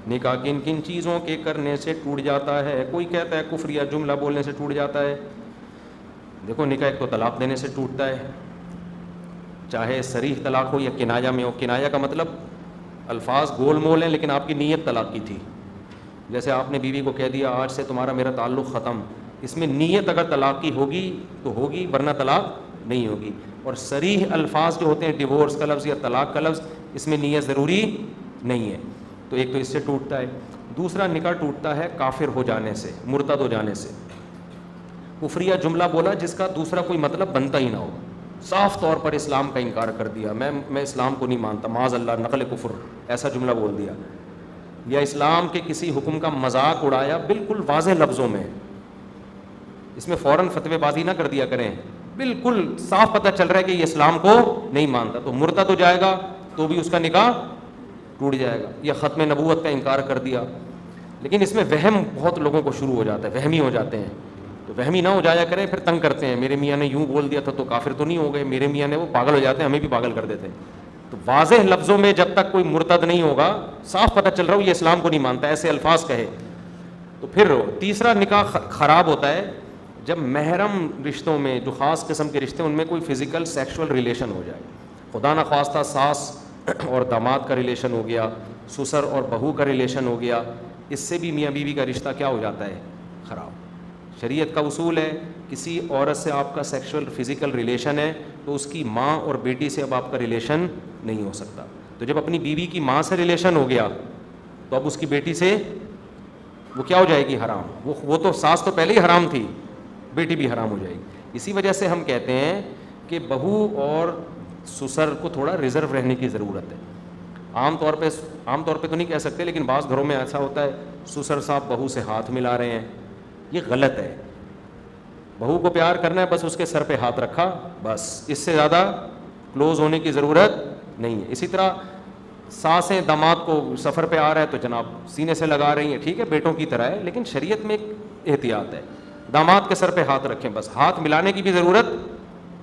نکاح کن کن چیزوں کے کرنے سے ٹوٹ جاتا ہے؟ کوئی کہتا ہے کفریہ جملہ بولنے سے ٹوٹ جاتا ہے. دیکھو نکاح ایک تو طلاق دینے سے ٹوٹتا ہے, چاہے صریح طلاق ہو یا کنایا میں ہو. کنایا کا مطلب الفاظ گول مول ہیں لیکن آپ کی نیت طلاق کی تھی. جیسے آپ نے بیوی کو کہہ دیا آج سے تمہارا میرا تعلق ختم, اس میں نیت اگر طلاق کی ہوگی تو ہوگی, ورنہ طلاق نہیں ہوگی. اور صریح الفاظ جو ہوتے ہیں ڈیورس کا لفظ یا طلاق کا لفظ, اس میں نیت ضروری نہیں ہے. تو ایک تو اس سے ٹوٹتا ہے. دوسرا نکاح ٹوٹتا ہے کافر ہو جانے سے, مرتد ہو جانے سے. کفریہ جملہ بولا جس کا دوسرا کوئی مطلب بنتا ہی نہ ہو, صاف طور پر اسلام کا انکار کر دیا, میں اسلام کو نہیں مانتا, معاذ اللہ نقل کفر, ایسا جملہ بول دیا. یا اسلام کے کسی حکم کا مذاق اڑایا بالکل واضح لفظوں میں. اس میں فوراً فتوی بازی نہ کر دیا کریں, بالکل صاف پتہ چل رہا ہے کہ یہ اسلام کو نہیں مانتا, تو مرتد ہو جائے گا تو بھی اس کا نکاح ٹوٹ جائے گا. یا ختم نبوت کا انکار کر دیا. لیکن اس میں وہم بہت لوگوں کو شروع ہو جاتا ہے, وہمی ہو جاتے ہیں. تو وہمی نہ ہو جایا کریں, پھر تنگ کرتے ہیں, میرے میاں نے یوں بول دیا تھا تو کافر تو نہیں ہو گئے, میرے میاں نے, وہ پاگل ہو جاتے ہیں, ہمیں بھی پاگل کر دیتے ہیں. تو واضح لفظوں میں جب تک کوئی مرتد نہیں ہوگا, صاف پتہ چل رہا ہو یہ اسلام کو نہیں مانتا, ایسے الفاظ کہے تو پھر. تیسرا نکاح خراب ہوتا ہے جب محرم رشتوں میں, جو خاص قسم کے رشتے, ان میں کوئی فزیکل سیکشول ریلیشن ہو جائے. خدا نخواستہ ساس اور داماد کا ریلیشن ہو گیا, سسر اور بہو کا ریلیشن ہو گیا, اس سے بھی میاں بیوی کا رشتہ کیا ہو جاتا ہے؟ خراب. شریعت کا اصول ہے کسی عورت سے آپ کا سیکشول فزیکل ریلیشن ہے تو اس کی ماں اور بیٹی سے اب آپ کا ریلیشن نہیں ہو سکتا. تو جب اپنی بیوی کی ماں سے ریلیشن ہو گیا تو اب اس کی بیٹی سے وہ کیا ہو جائے گی؟ حرام. وہ تو ساس تو پہلے ہی حرام تھی, بیٹی بھی حرام ہو جائے گی. اسی وجہ سے ہم کہتے ہیں کہ بہو اور سسر کو تھوڑا ریزرو رہنے کی ضرورت ہے. عام طور پہ تو نہیں کہہ سکتے, لیکن بعض گھروں میں ایسا ہوتا ہے سسر صاحب بہو سے ہاتھ ملا رہے ہیں, یہ غلط ہے. بہو کو پیار کرنا ہے, بس اس کے سر پہ ہاتھ رکھا, بس اس سے زیادہ کلوز ہونے کی ضرورت نہیں ہے. اسی طرح ساسیں داماد کو سفر پہ آ رہا ہے تو جناب سینے سے لگا رہی ہیں, ٹھیک ہے بیٹوں کی طرح ہے, لیکن شریعت میں ایک احتیاط ہے. داماد کے سر پہ ہاتھ رکھیں, بس ہاتھ ملانے کی بھی ضرورت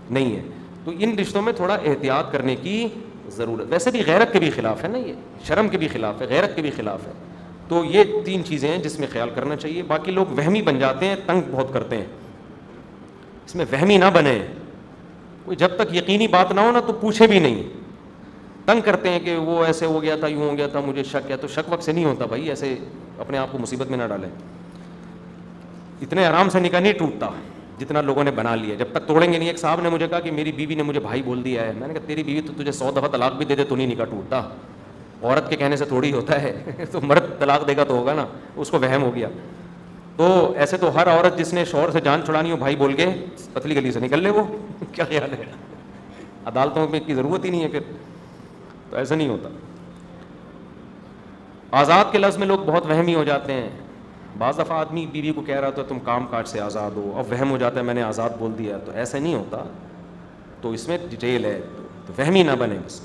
نہیں ہے. تو ان رشتوں میں تھوڑا احتیاط کرنے کی ضرورت. ویسے بھی غیرت کے بھی خلاف ہے نا, یہ شرم کے بھی خلاف ہے, غیرت کے بھی خلاف ہے. تو یہ 3 چیزیں ہیں جس میں خیال کرنا چاہیے. باقی لوگ وہمی بن جاتے ہیں, تنگ بہت کرتے ہیں, اس میں وہمی نہ بنے. کوئی جب تک یقینی بات نہ ہو نا تو پوچھے بھی نہیں. تنگ کرتے ہیں کہ وہ ایسے ہو گیا تھا, یوں ہو گیا تھا, مجھے شک ہے. تو شک وقت سے نہیں ہوتا بھائی, ایسے اپنے آپ کو مصیبت میں نہ ڈالیں. اتنے آرام سے نکاح نہیں ٹوٹتا جتنا لوگوں نے بنا لیا. جب تک توڑیں گے نہیں. ایک صاحب نے مجھے کہا کہ میری بیوی نے مجھے بھائی بول دیا ہے. میں نے کہا تیری بیوی تو تجھے 100 دفعہ طلاق بھی دے دے تو نہیں نکاح ٹوٹتا, عورت کے کہنے سے تھوڑی ہوتا ہے. تو مرد طلاق دے گا تو ہوگا نا, اس کو وہم ہو گیا. تو ایسے تو ہر عورت جس نے شوہر سے جان چھڑانی ہو بھائی بول کے پتلی گلی سے نکل لے. وہ کیا خیال ہے, عدالتوں میں کی ضرورت ہی نہیں ہے پھر. تو ایسا نہیں ہوتا. آزاد کے لفظ میں لوگ بہت وہمی ہو جاتے ہیں. بعض دفعہ آدمی بیوی کو کہہ رہا تھا تم کام کاج سے آزاد ہو, اب وہم ہو جاتا ہے میں نے آزاد بول دیا. تو ایسا نہیں ہوتا, تو اس میں ڈیٹیل ہے. تو وہمی نہ بنے بس,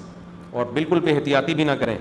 اور بالکل بے احتیاطی بھی نہ کریں.